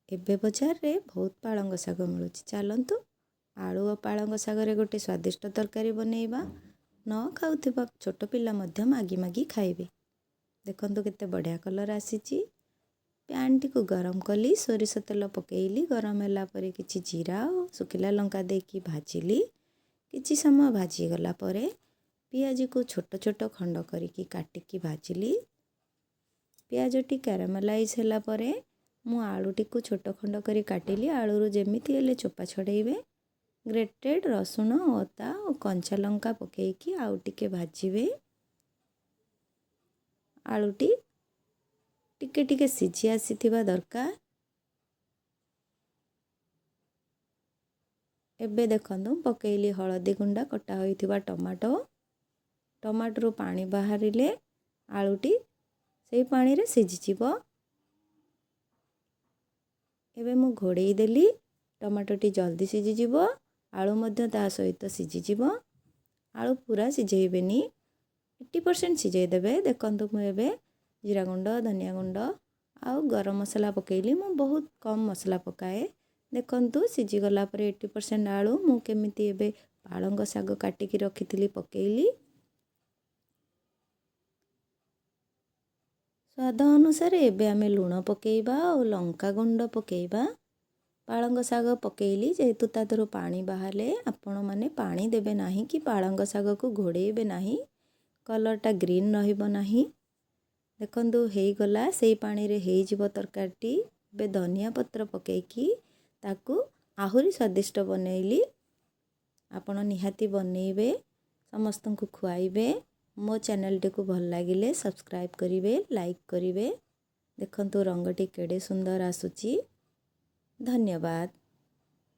ଏବେ ବଜାରରେ ବହୁତ ପାଳଙ୍ଗ ଶାଗ ମିଳୁଛି। ଚାଲନ୍ତୁ ଆଳୁ ଓ ପାଳଙ୍ଗ ଶାଗରେ ଗୋଟେ ସ୍ୱାଦିଷ୍ଟ ତରକାରୀ ବନେଇବା। ନ ଖାଉଥିବା ଛୋଟ ପିଲା ମଧ୍ୟ ମାଗି ମାଗି ଖାଇବେ। ଦେଖନ୍ତୁ କେତେ ବଢ଼ିଆ କଲର୍ ଆସିଛି। ପ୍ୟାନ୍ଟିକୁ ଗରମ କଲି, ସୋରିଷ ତେଲ ପକେଇଲି। ଗରମ ହେଲା ପରେ କିଛି ଜିରା ଓ ଶୁଖିଲା ଲଙ୍କା ଦେଇକି ଭାଜିଲି। କିଛି ସମୟ ଭାଜିଗଲା ପରେ ପିଆଜକୁ ଛୋଟ ଛୋଟ ଖଣ୍ଡ କରିକି କାଟିକି ଭାଜିଲି। ପିଆଜଟି କ୍ୟାରାମେଲାଇଜ୍ ହେଲା ପରେ ମୁଁ ଆଳୁଟିକୁ ଛୋଟ ଖଣ୍ଡ କରି କାଟିଲି। ଆଳୁରୁ ଯେମିତି ହେଲେ ଚୋପା ଛଡ଼େଇବେ। ଗ୍ରେଟେଡ୍ ରସୁଣ, ଅଦା ଓ କଞ୍ଚା ଲଙ୍କା ପକେଇକି ଆଉ ଟିକେ ଭାଜିବେ। ଆଳୁଟି ଟିକେ ଟିକେ ସିଝି ଆସିଥିବା ଦରକାର। ଏବେ ଦେଖନ୍ତୁ ପକେଇଲି ହଳଦୀ ଗୁଣ୍ଡ, କଟା ହୋଇଥିବା ଟମାଟୋ। ଟମାଟୋରୁ ପାଣି ବାହାରିଲେ ଆଳୁଟି ସେଇ ପାଣିରେ ସିଝିଯିବ। ଏବେ ମୁଁ ଘୋଡ଼େଇ ଦେଲି। ଟମାଟୋଟି ଜଲ୍ଦି ସିଝିଯିବ, ଆଳୁ ମଧ୍ୟ ତା ସହିତ ସିଝିଯିବ। ଆଳୁ ପୁରା ସିଝେଇବେନି, 80% ସିଝେଇ ଦେବେ। ଦେଖନ୍ତୁ ମୁଁ ଏବେ ଜିରା ଗୁଣ୍ଡ, ଧନିଆ ଗୁଣ୍ଡ ଆଉ ଗରମ ମସଲା ପକେଇଲି। ମୁଁ ବହୁତ କମ୍ ମସଲା ପକାଏ। ଦେଖନ୍ତୁ ସିଝିଗଲା ପରେ 80% ଆଳୁ ମୁଁ କେମିତି ଏବେ ପାଳଙ୍ଗ ଶାଗ କାଟିକି ରଖିଥିଲି ପକେଇଲି। ସ୍ୱାଦ ଅନୁସାରେ ଏବେ ଆମେ ଲୁଣ ପକେଇବା ଆଉ ଲଙ୍କା ଗୁଣ୍ଡ ପକେଇବା। ପାଳଙ୍ଗ ଶାଗ ପକେଇଲି, ଯେହେତୁ ତା ଦେହରୁ ପାଣି ବାହାରିଲେ ଆପଣମାନେ ପାଣି ଦେବେ ନାହିଁ କି ପାଳଙ୍ଗ ଶାଗକୁ ଘୋଡ଼େଇବେ ନାହିଁ। କଲର୍ଟା ଗ୍ରୀନ୍ ରହିବ ନାହିଁ। ଦେଖନ୍ତୁ ହେଇଗଲା, ସେଇ ପାଣିରେ ହେଇଯିବ ତରକାରୀଟି। ଏବେ ଧନିଆ ପତ୍ର ପକେଇକି ତାକୁ ଆହୁରି ସ୍ୱାଦିଷ୍ଟ ବନେଇଲି। ଆପଣ ନିହାତି ବନେଇବେ, ସମସ୍ତଙ୍କୁ ଖୁଆଇବେ। ମୋ ଚ୍ୟାନେଲଟିକୁ ଭଲ ଲାଗିଲେ ସବସ୍କ୍ରାଇବ୍ କରିବେ, ଲାଇକ୍ କରିବେ। ଦେଖନ୍ତୁ ରଙ୍ଗଟି କେଡ଼େ ସୁନ୍ଦର ଆସୁଛି। ଧନ୍ୟବାଦ।